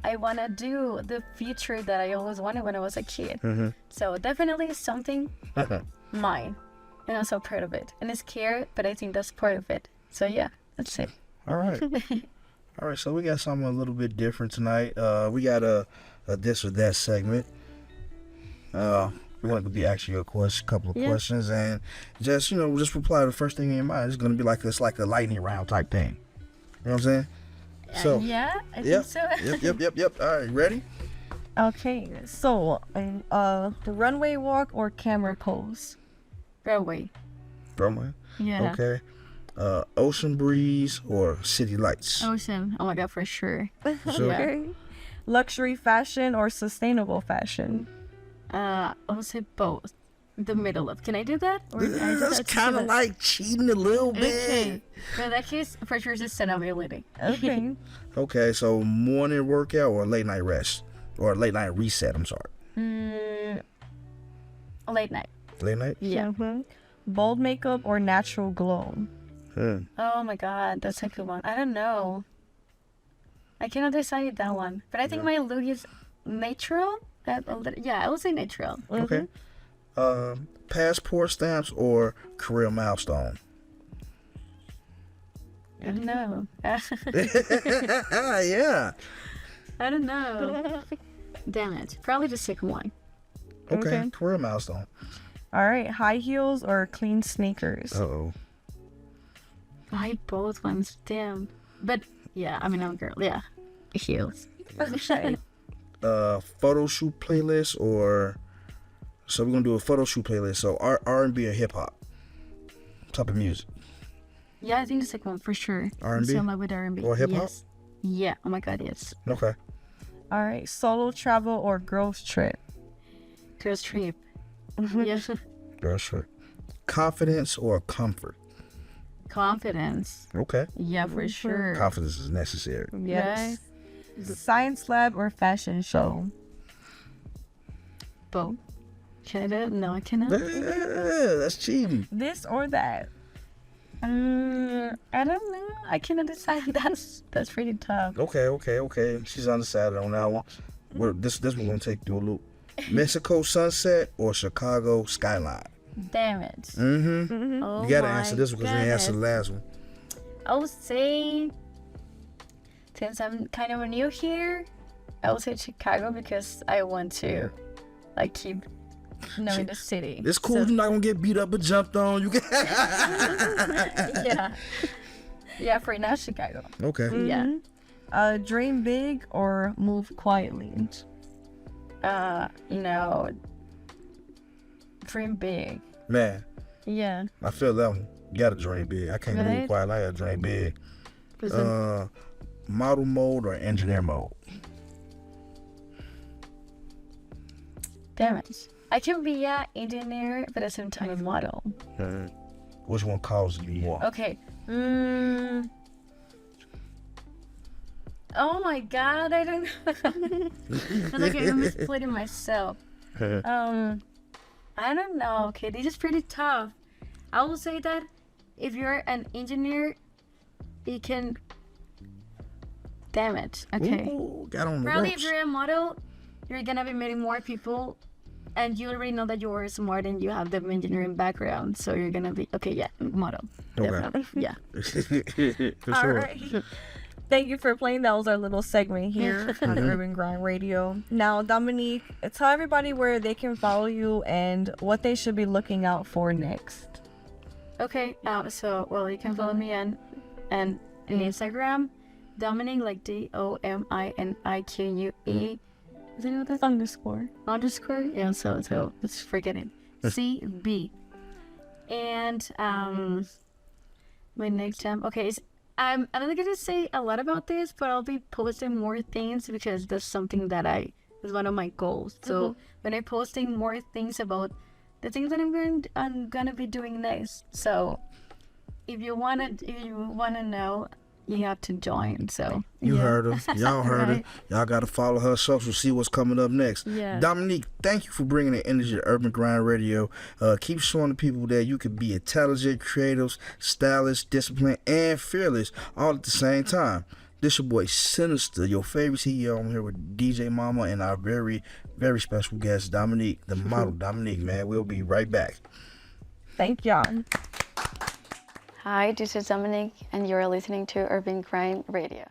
do the future that I always wanted when I was a kid. So definitely something mine, and I'm so proud of it. And it's scared, but I think that's part of it. So yeah, that's it. All right. All right, so we got something a little bit different tonight. We got a this or that segment. We're going to be asking you a couple of questions, and just reply to the first thing in your mind. It's going to be like a lightning round type thing. You know what I'm saying? So yeah, I think so. Yep. All right, ready? Okay, so the runway walk or camera pose? Runway. Runway. Yeah. Okay. Ocean breeze or city lights? Ocean. Oh my god, for sure. Okay. Luxury fashion or sustainable fashion? I would say both. The middle of. Can I do that? Or That's kind of like cheating a little bit. Okay. In that case, for sure, it's sustainability. Okay. Okay, so morning workout or late night rest? Or late night reset, I'm sorry. Late night. Late night? Yeah. Bold makeup or natural glow? Oh my god, that's a good one. I don't know. I cannot decide that one. But I think my look is natural. Yeah, I would say natural. Okay. Passport stamps or career milestone? I don't know. Yeah. I don't know. Damn it. Probably the second one. Okay. Career milestone. All right. High heels or clean sneakers? Uh-oh. I both ones. Damn. But yeah, I mean, I'm a girl. Yeah. Heels. Okay. Photo shoot playlist or... So we're going to do a photo shoot playlist. So R&B or hip-hop? Type of music. Yeah, I think the second one for sure. R&B? I'm still in love with R&B. Or hip-hop? Yes. Yeah. Oh my god, yes. Okay. All right. Solo travel or girls trip? Girls trip. Yes. Girls trip. Confidence or comfort? Confidence. Okay. Yeah, for sure. Confidence is necessary. Yes. Science lab or fashion show? Both. Can I do it? No, I cannot. Yeah, that's cheating. This or that? I don't know. I cannot decide. That's pretty tough. Okay. She's undecided on that one. This we're gonna take through a loop. Mexico sunset or Chicago skyline? Damn it. Oh You gotta answer this one because you didn't answer the last one. I would say, since I'm kind of new here, I would say Chicago because I want to, like, keep knowing the city. It's cool. You're not gonna get beat up or jumped on. You can. Yeah, for now, Chicago. Okay. Yeah. Dream big or move quietly? Dream big. Man, Yeah. I feel that one. You gotta dream big. I can't move quiet. I gotta dream big. Model mode or engineer mode? Damn it. I can be an engineer, but at the same time a model. Which one causes you more? Okay. Oh my God, I don't know. I feel like I'm splitting myself. I don't know. Okay, this is pretty tough. I will say that if you're an engineer, you can. Damn it. Okay. Ooh, got on the Probably ropes. if you're a model, you're gonna be meeting more people, and you already know that you are smart and you have the engineering background, so you're gonna be okay. Yeah, model. Okay. Definitely. Yeah. For All sure. right. Thank you for playing. That was our little segment here on Urban Grind Radio. Now, Dominique, tell everybody where they can follow you and what they should be looking out for next. Okay. So you can follow me on Instagram, Dominique, like DOMINIQUE. Is it what that's Underscore. underscore? Yeah. So let's forget it. CB. And my next time. Okay. I'm not gonna say a lot about this, but I'll be posting more things because that's something that is one of my goals. So when I'm posting more things about the things that I'm gonna be doing next. So if you wanna know, you have to join. So You heard her. Y'all heard her. Right. Y'all got to follow her social, see what's coming up next. Yeah. Dominique, thank you for bringing the energy to Urban Grind Radio. Keep showing the people that you can be intelligent, creative, stylish, disciplined, and fearless all at the same time. This your boy Sinister, your favorite CEO. I'm here with DJ Mama and our very, very special guest, Dominique, the model. Dominique, man. We'll be right back. Thank y'all. Hi, this is Dominique, and you're listening to Urban Grind Radio.